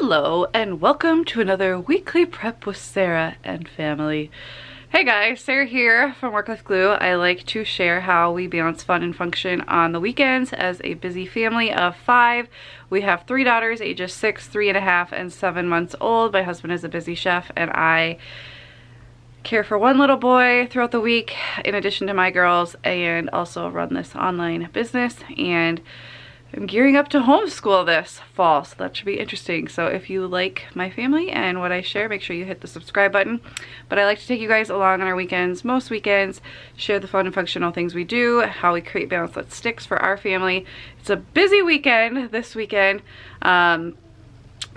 Hello and welcome to another weekly prep with Sarah and family. Hey guys, Sarah here from Work with Glue. I like to share how we balance fun and function on the weekends as a busy family of 5. We have 3 daughters, ages 6, 3.5, and 7 months old. My husband is a busy chef and I care for 1 little boy throughout the week in addition to my girls, and also run this online business, and I'm gearing up to homeschool this fall, so that should be interesting. So if you like my family and what I share, make sure you hit the subscribe button. But I like to take you guys along on our weekends, most weekends, share the fun and functional things we do, how we create balance that sticks for our family. It's a busy weekend this weekend,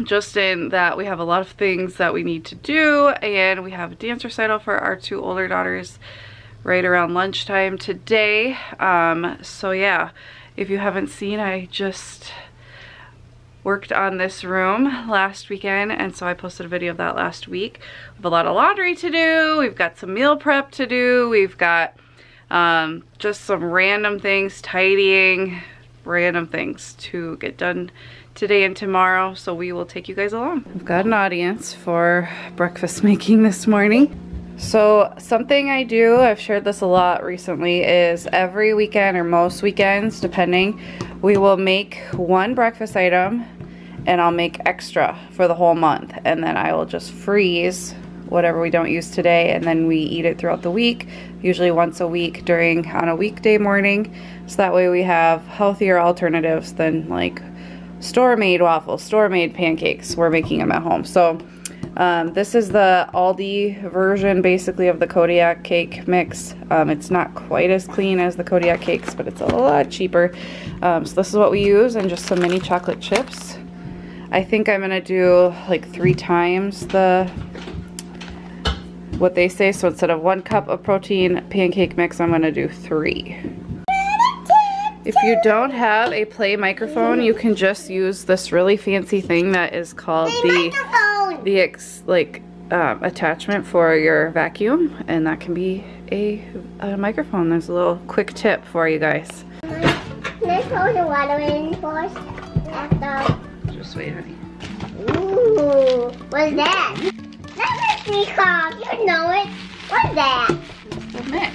just in that we have a lot of things that we need to do, and we have a dance recital for our 2 older daughters right around lunchtime today. So yeah. If you haven't seen, I just worked on this room last weekend, and so I posted a video of that last week. We have a lot of laundry to do, we've got some meal prep to do, we've got just some random things, tidying, random things to get done today and tomorrow, so we will take you guys along. I've got an audience for breakfast making this morning. So something I do, I've shared this a lot recently, is every weekend or most weekends depending, we will make 1 breakfast item and I'll make extra for the whole month, and then I will just freeze whatever we don't use today, and then we eat it throughout the week, usually once a week on a weekday morning, so that way we have healthier alternatives than like store-made waffles, store-made pancakes. We're making them at home. So this is the Aldi version basically of the Kodiak cake mix. It's not quite as clean as the Kodiak cakes, but it's a lot cheaper. So this is what we use, and just some mini chocolate chips. I think I'm gonna do like 3 times what they say, so instead of 1 cup of protein pancake mix, I'm gonna do 3. If you don't have a play microphone, you can just use this really fancy thing that is called the attachment for your vacuum, and that can be a microphone. There's a little quick tip for you guys. Can I pour the water in first? After? Just wait, honey. Ooh, what's that? That makes me cough. You know it. What's that? The mix.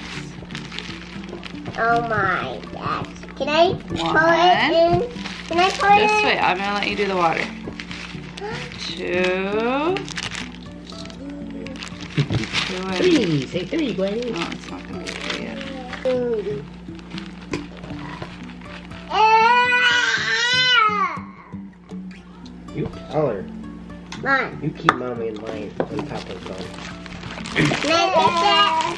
Oh my gosh. Can I pour it in? Can I pour it in? This way. I'm gonna let you do the water. 2. 3. Say 3, Gwen. No, it's not gonna be 3 yet. You tell her. Mom. You keep mommy in line when Papa's gone. Can I taste that?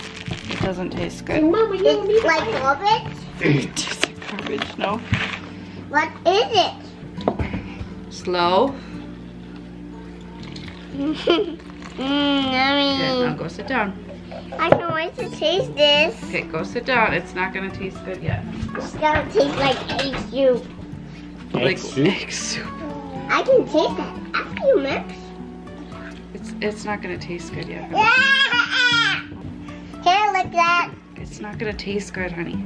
It doesn't taste good. Mama, It's like garbage? It tastes like garbage, no? What is it? Slow. Okay, now Yummy. go sit down. I can't wait to taste this. Okay, go sit down. It's not gonna taste good yet. It's gonna taste like egg soup. Like soup? egg soup. I can taste that after you mix. It's not gonna taste good yet. Can I lick that? It's not gonna taste good, honey.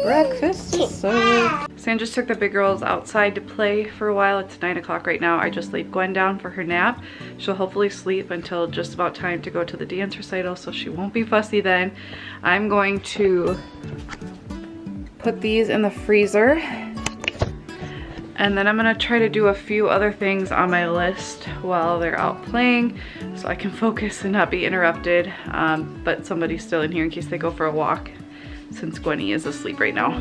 Breakfast is served. Sam just took the big girls outside to play for a while. It's 9 o'clock right now. I just laid Gwen down for her nap. She'll hopefully sleep until just about time to go to the dance recital, so she won't be fussy then. I'm going to put these in the freezer, and then I'm gonna try to do a few other things on my list while they're out playing so I can focus and not be interrupted, but somebody's still in here in case they go for a walk, since Gwenny is asleep right now.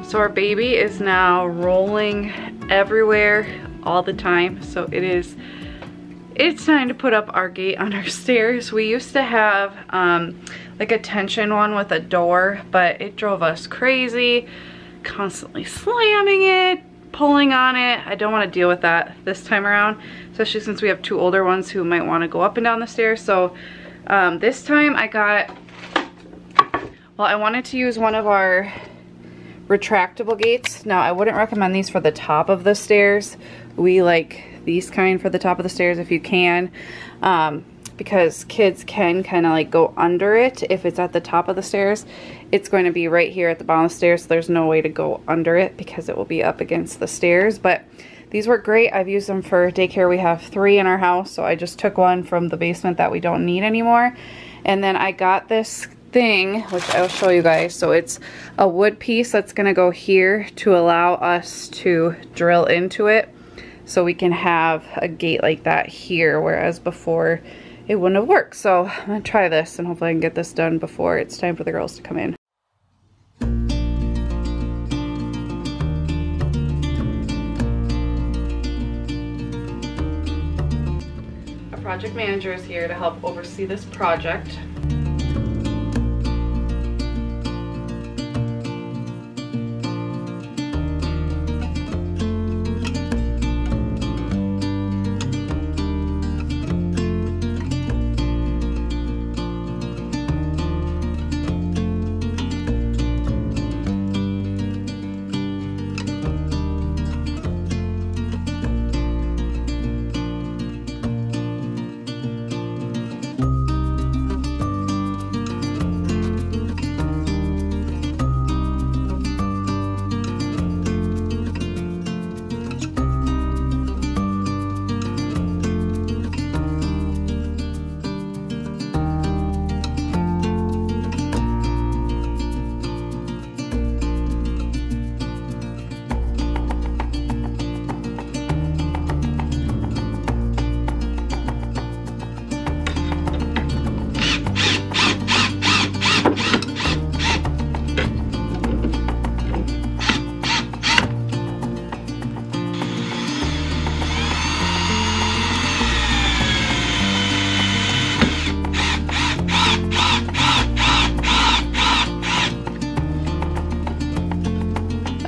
So So our baby is now rolling everywhere all the time. So it's time to put up our gate on our stairs. We used to have like a tension one with a door, but it drove us crazy, constantly slamming it, pulling on it. I don't want to deal with that this time around, especially since we have two older ones who might want to go up and down the stairs. So this time I wanted to use one of our retractable gates. Now I wouldn't recommend these for the top of the stairs. We like these kind for the top of the stairs if you can, because kids can kind of like go under it. If it's at the top of the stairs, it's going to be right here at the bottom of the stairs, so there's no way to go under it because it will be up against the stairs. But these work great. I've used them for daycare. We have 3 in our house, so I just took one from the basement that we don't need anymore. And then I got this thing, which I'll show you guys. So it's a wood piece that's going to go here to allow us to drill into it, so we can have a gate like that here, whereas before it wouldn't have worked. So I'm gonna try this and hopefully I can get this done before it's time for the girls to come in. Our project manager is here to help oversee this project.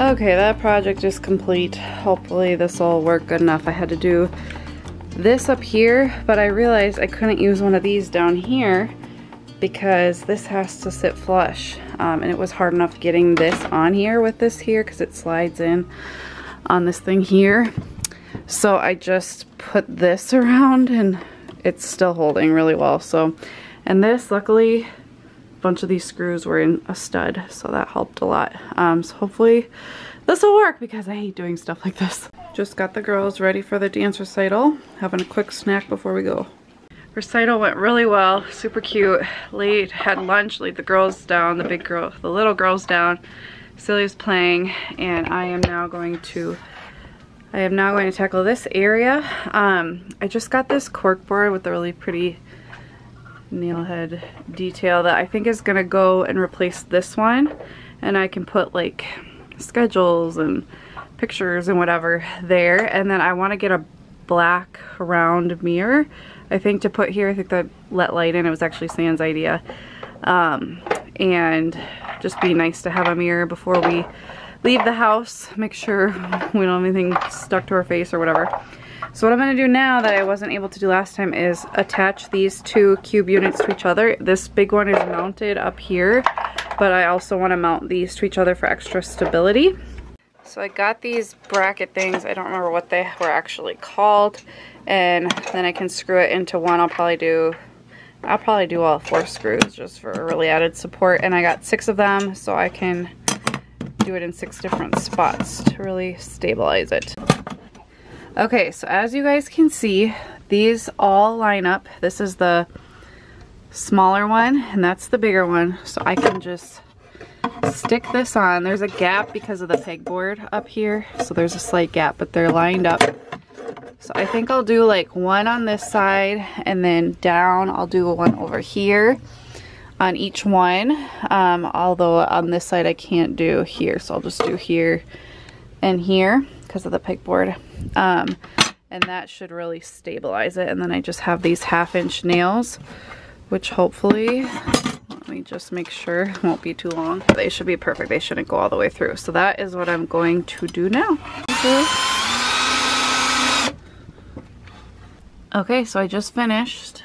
Okay, that project is complete. Hopefully this will work good enough. I had to do this up here, but I realized I couldn't use one of these down here because this has to sit flush. And it was hard enough getting this on here with this here because it slides in on this thing here. So I just put this around and it's still holding really well. So, and this, luckily, a bunch of these screws were in a stud, so that helped a lot. So hopefully this will work because I hate doing stuff like this. Just got the girls ready for the dance recital, having a quick snack before we go. Recital went really well, super cute. Had lunch, laid the girls down, the little girls down. Celia's playing, and I am now going to tackle this area. I just got this cork board with a really pretty nail head detail that I think is gonna go and replace this one, and I can put like schedules and pictures and whatever there. And then I want to get a black round mirror, I think, to put here. I think that let light in. It was actually Sam's idea. And just be nice to have a mirror before we leave the house. Make sure we don't have anything stuck to our face or whatever. So what I'm going to do now that I wasn't able to do last time is attach these 2 cube units to each other. This big one is mounted up here, but I also want to mount these to each other for extra stability. So I got these bracket things. I don't remember what they were actually called. And then I can screw it into one. I'll probably do all 4 screws just for really added support. And I got 6 of them, so I can do it in 6 different spots to really stabilize it. Okay, so as you guys can see, these all line up. This is the smaller one, and that's the bigger one. So I can just stick this on. There's a gap because of the pegboard up here, so there's a slight gap, but they're lined up. So I think I'll do like one on this side, and then down I'll do one over here. on each one, although on this side I can't do here, so I'll just do here and here because of the pegboard. And that should really stabilize it. And then I just have these 1/2-inch nails, which hopefully, let me just make sure it won't be too long. They should be perfect. They shouldn't go all the way through. So that is what I'm going to do now. Okay, so I just finished.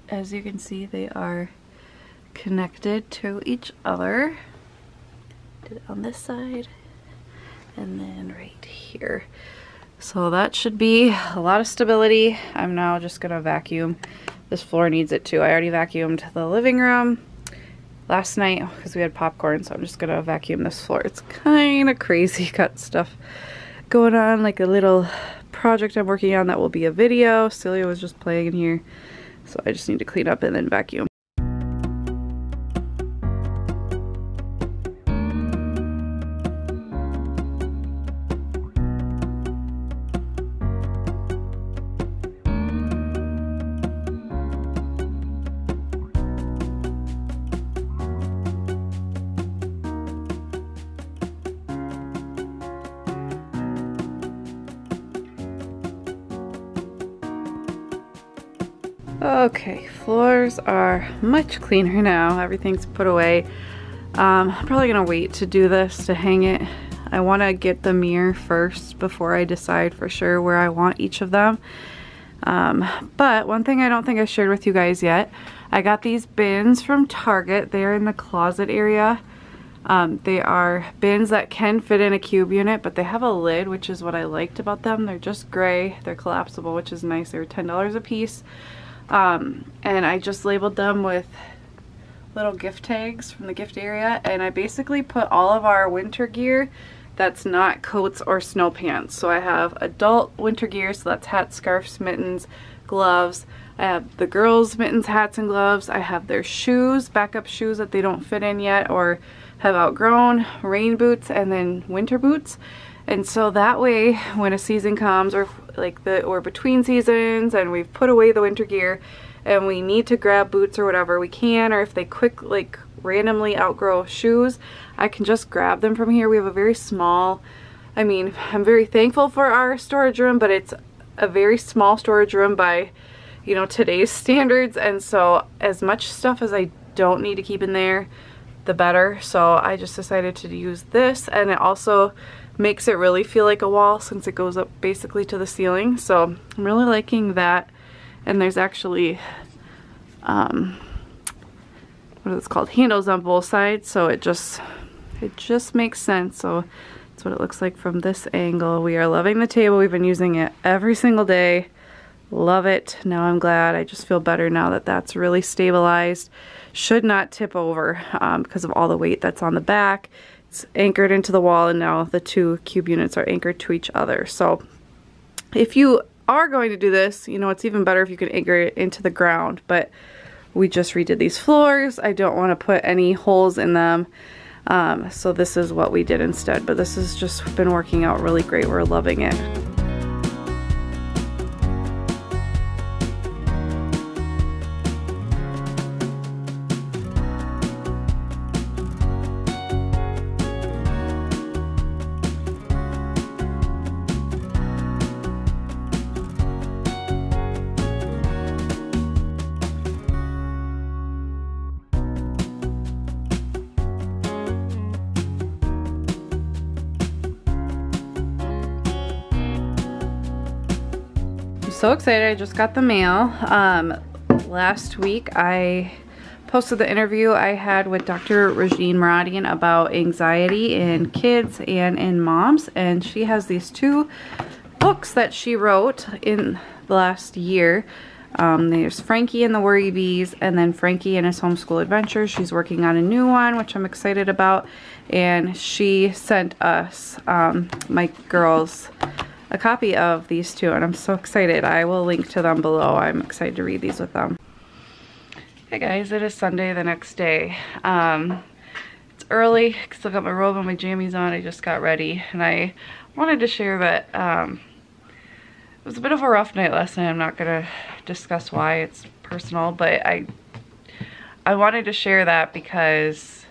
As you can see, they are connected to each other. Did it on this side and then right here. So that should be a lot of stability. I'm now just gonna vacuum. This floor needs it too. I already vacuumed the living room last night because we had popcorn, so I'm just gonna vacuum this floor. It's kind of crazy, got stuff going on, like a little project I'm working on that will be a video. Celia was just playing in here, so I just need to clean up and then vacuum. Okay, floors are much cleaner now. Everything's put away. I'm probably gonna wait to do this, to hang it. I wanna get the mirror first before I decide for sure where I want each of them. But one thing I don't think I shared with you guys yet, I got these bins from Target. They're in the closet area. They are bins that can fit in a cube unit, but they have a lid, which is what I liked about them. They're just gray, they're collapsible, which is nice. They were $10 a piece. And I just labeled them with little gift tags from the gift area, and I basically put all of our winter gear that's not coats or snow pants. So I have adult winter gear, so that's hats, scarves, mittens, gloves. I have the girls' mittens, hats, and gloves. I have their shoes, backup shoes that they don't fit in yet or have outgrown, rain boots, and then winter boots. And so that way, when a season comes, or like we're between seasons and we've put away the winter gear and we need to grab boots or whatever, we can. Or if they randomly outgrow shoes, I can just grab them from here. We have a very small, I mean, I'm very thankful for our storage room, but it's a very small storage room by, you know, today's standards. And so as much stuff as I don't need to keep in there, the better. So I just decided to use this, and it also makes it really feel like a wall since it goes up basically to the ceiling. So I'm really liking that. And there's actually what is it called, handles on both sides, so it just makes sense. So that's what it looks like from this angle. We are loving the table. We've been using it every single day. Love it. Now I'm glad. I just feel better now that that's really stabilized. Should not tip over because of all the weight that's on the back. It's anchored into the wall, and now the two cube units are anchored to each other. So if you are going to do this, you know, it's even better if you can anchor it into the ground. But we just redid these floors. I don't want to put any holes in them. So this is what we did instead. But this has just been working out really great. We're loving it. So excited. I just got the mail. Last week I posted the interview I had with Dr. Regine Maradian about anxiety in kids and in moms, and she has these two books that she wrote in the last year. There's Frankie and the Worry Bees, and then Frankie and his Homeschool Adventures. She's working on a new one, which I'm excited about, and she sent us, my girls, a copy of these two, and I'm so excited. I will link to them below. I'm excited to read these with them. Hey guys, it is Sunday, the next day. It's early, still got my robe and my jammies on. I just got ready, and I wanted to share that it was a bit of a rough night last night. I'm not gonna discuss why, it's personal, but I wanted to share that because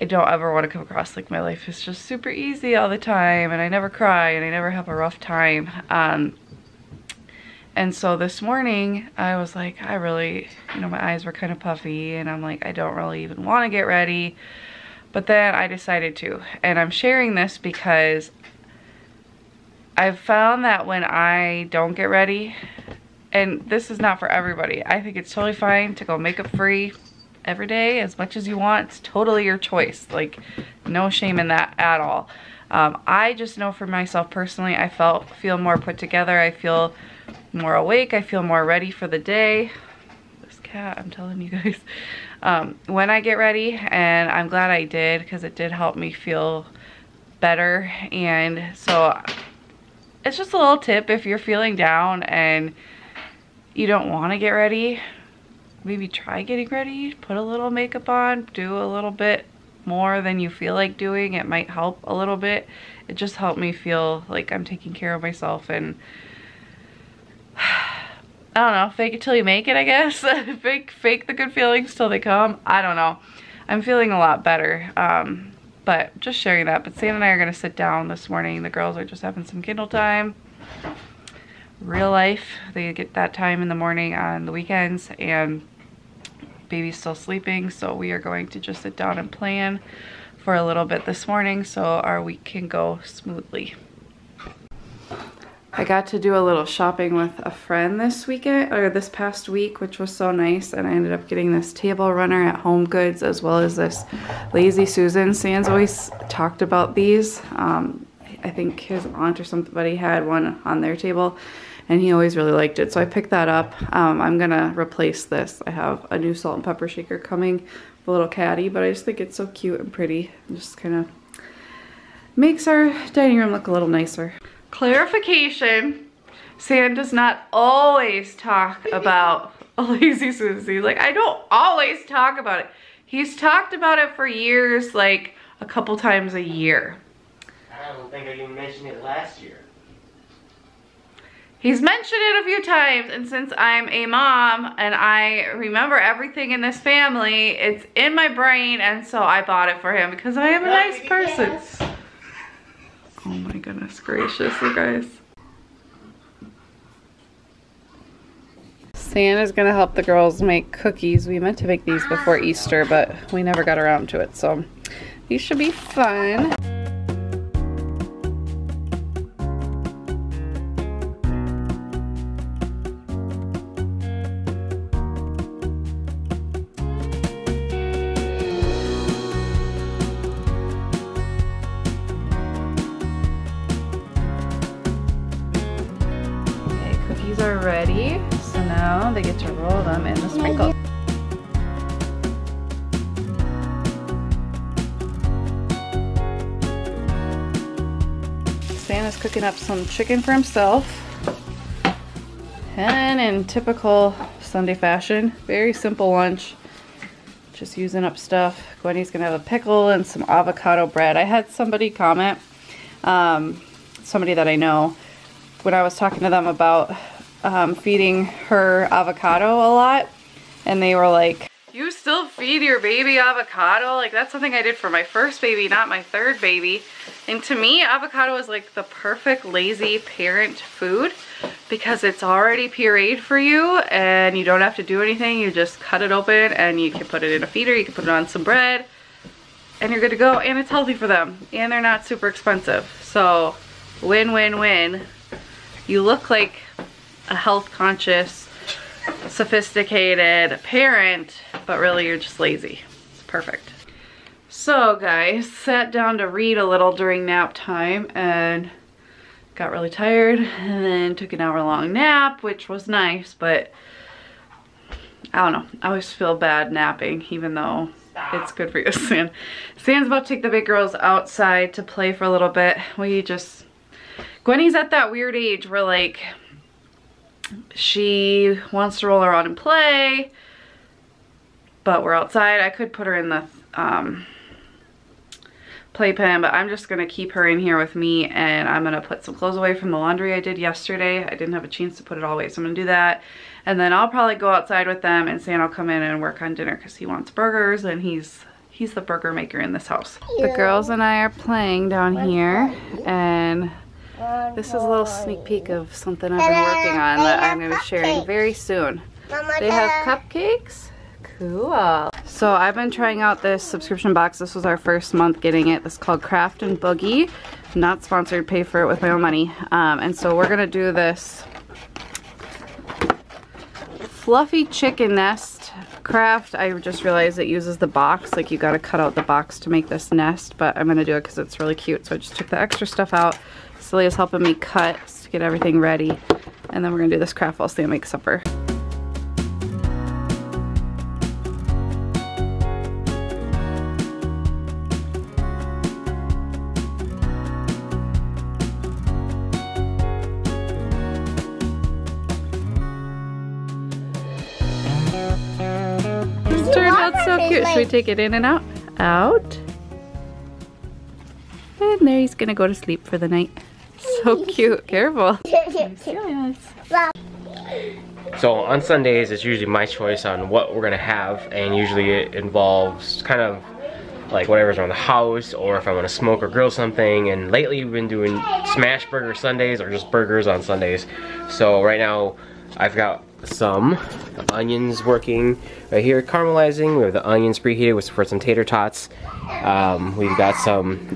I don't ever want to come across like my life is just super easy all the time and I never cry and I never have a rough time. And so this morning I was like, I really, you know, my eyes were kind of puffy and I'm like, I don't really even want to get ready. But then I decided to, and I'm sharing this because I've found that when I don't get ready, and this is not for everybody, I think it's totally fine to go makeup free every day as much as you want. It's totally your choice. Like, no shame in that at all. I just know for myself personally, I feel more put together. I feel more awake. I feel more ready for the day. This cat, I'm telling you guys. When I get ready, and I'm glad I did because it did help me feel better. And so it's just a little tip if you're feeling down and you don't want to get ready, maybe try getting ready, put a little makeup on, do a little bit more than you feel like doing. It might help a little bit. It just helped me feel like I'm taking care of myself, and I don't know, fake it till you make it, I guess. fake the good feelings till they come. I don't know. I'm feeling a lot better. But just sharing that. But Sam and I are gonna sit down this morning. The girls are just having some Kindle time. Real life. They get that time in the morning on the weekends, and baby's still sleeping, so we are going to just sit down and plan for a little bit this morning so our week can go smoothly. I got to do a little shopping with a friend this weekend, or this past week, which was so nice, and I ended up getting this table runner at Home Goods as well as this Lazy Susan. Sam's always talked about these. I think his aunt or somebody had one on their table and he always really liked it, so I picked that up. I'm gonna replace this. I have a new salt and pepper shaker coming, a little caddy, but I just think it's so cute and pretty. It just kind of makes our dining room look a little nicer. Clarification, Sam does not always talk about a Lazy Susan. Like, I don't always talk about it. He's talked about it for years, like a couple times a year. I don't think I even mentioned it last year. He's mentioned it a few times, and since I'm a mom and I remember everything in this family, it's in my brain, and so I bought it for him because I am a nice person. Oh my goodness gracious, you guys. Santa's gonna help the girls make cookies. We meant to make these before Easter, but we never got around to it, so these should be fun. Are ready, so now they get to roll them in the sprinkle. Santa's cooking up some chicken for himself, and in typical Sunday fashion, very simple lunch, just using up stuff. Gwenny's gonna have a pickle and some avocado bread. I had somebody comment, somebody that I know, when I was talking to them about feeding her avocado a lot, and they were like, you still feed your baby avocado? Like, that's something I did for my first baby, not my third baby. And to me, avocado is like the perfect lazy parent food because it's already pureed for you and you don't have to do anything. You just cut it open and you can put it in a feeder, you can put it on some bread, and you're good to go. And it's healthy for them, and they're not super expensive. So win, win, win. You look like a health conscious, sophisticated parent, but really you're just lazy. It's perfect. So guys, sat down to read a little during nap time and got really tired, and then took an hour-long nap, which was nice, but I don't know. I always feel bad napping, even though it's good for you. Sam's about to take the big girls outside to play for a little bit. Gwenny's at that weird age where, like, she wants to roll around and play, but we're outside. I could put her in the playpen, but I'm just gonna keep her in here with me, and I'm gonna put some clothes away from the laundry I did yesterday. I didn't have a chance to put it all away, so I'm gonna do that. And then I'll probably go outside with them, and Santa will come in and work on dinner because he wants burgers, and he's the burger maker in this house. The girls and I are playing down here, and this is a little sneak peek of something I've been working on that I'm gonna be sharing very soon. They have cupcakes. Cool. So I've been trying out this subscription box. This was our first month getting it. This is called Craft and Boogie. Not sponsored, pay for it with my own money. And so we're gonna do this fluffy chicken nest craft. I just realized it uses the box. Like, you gotta cut out the box to make this nest, but I'm gonna do it because it's really cute. So I just took the extra stuff out. Celia's helping me cut to get everything ready. And then we're gonna do this craft while Sam makes supper. So cute. Should we take it in and out? Out. And there he's gonna go to sleep for the night. So cute. Careful. So on Sundays, it's usually my choice on what we're gonna have, and usually it involves kind of like whatever's around the house, or if I want to smoke or grill something. And lately we've been doing smash burger Sundays or just burgers on Sundays. So right now I've got some onions working right here, caramelizing. We have the onions preheated for some tater tots. We've got some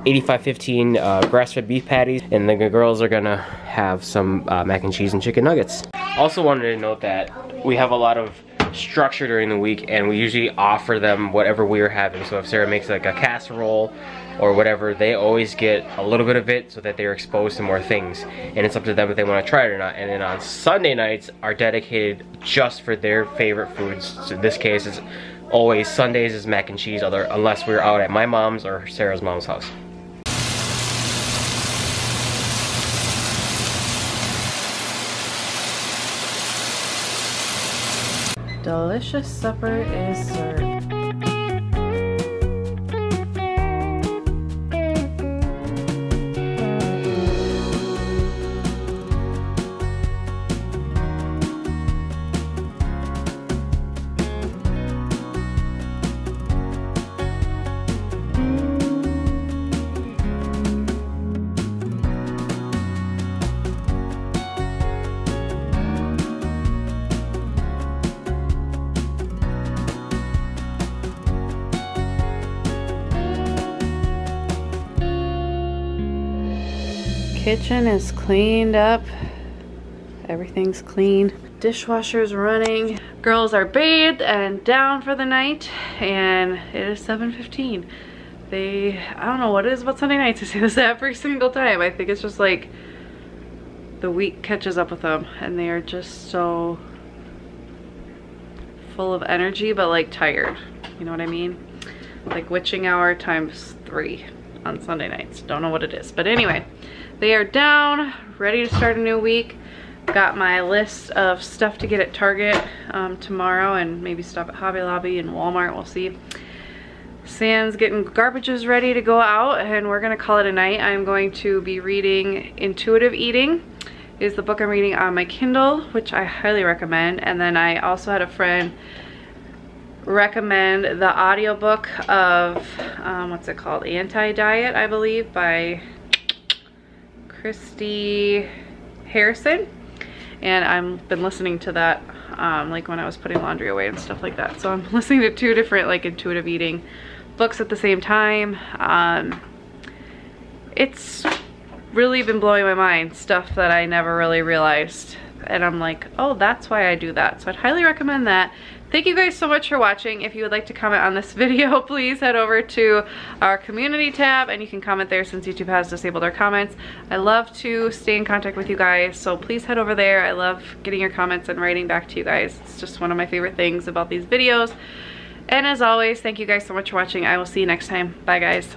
8515 grass-fed beef patties, and the girls are gonna have some mac and cheese and chicken nuggets. Also wanted to note that we have a lot of structure during the week, and we usually offer them whatever we are having. So if Sarah makes like a casserole or whatever, they always get a little bit of it so that they're exposed to more things, and it's up to them if they want to try it or not. And then on Sunday nights are dedicated just for their favorite foods. So in this case, it's always Sundays is mac and cheese, unless we're out at my mom's or Sarah's mom's house. Delicious supper is served. Kitchen is cleaned up. Everything's clean. Dishwasher's running. Girls are bathed and down for the night, and it is 7:15. I don't know what it is about Sunday nights. I say this every single time. I think it's just like the week catches up with them, and they are just so full of energy, but like tired. You know what I mean? Like witching hour times 3 on Sunday nights. Don't know what it is, but anyway. They are down, ready to start a new week. Got my list of stuff to get at Target tomorrow, and maybe stop at Hobby Lobby and Walmart, we'll see. Sam's getting garbages ready to go out, and we're gonna call it a night. I'm going to be reading Intuitive Eating, is the book I'm reading on my Kindle, which I highly recommend. And then I also had a friend recommend the audiobook of, what's it called? Anti-Diet, I believe, by Christy Harrison, and I've been listening to that like when I was putting laundry away and stuff like that. So I'm listening to 2 different like intuitive eating books at the same time. It's really been blowing my mind, stuff that I never really realized, and I'm like, oh, that's why I do that. So I'd highly recommend that. Thank you guys so much for watching. If you would like to comment on this video, please head over to our community tab, and you can comment there since YouTube has disabled our comments. I love to stay in contact with you guys, so please head over there. I love getting your comments and writing back to you guys. It's just one of my favorite things about these videos. And as always, thank you guys so much for watching. I will see you next time. Bye guys.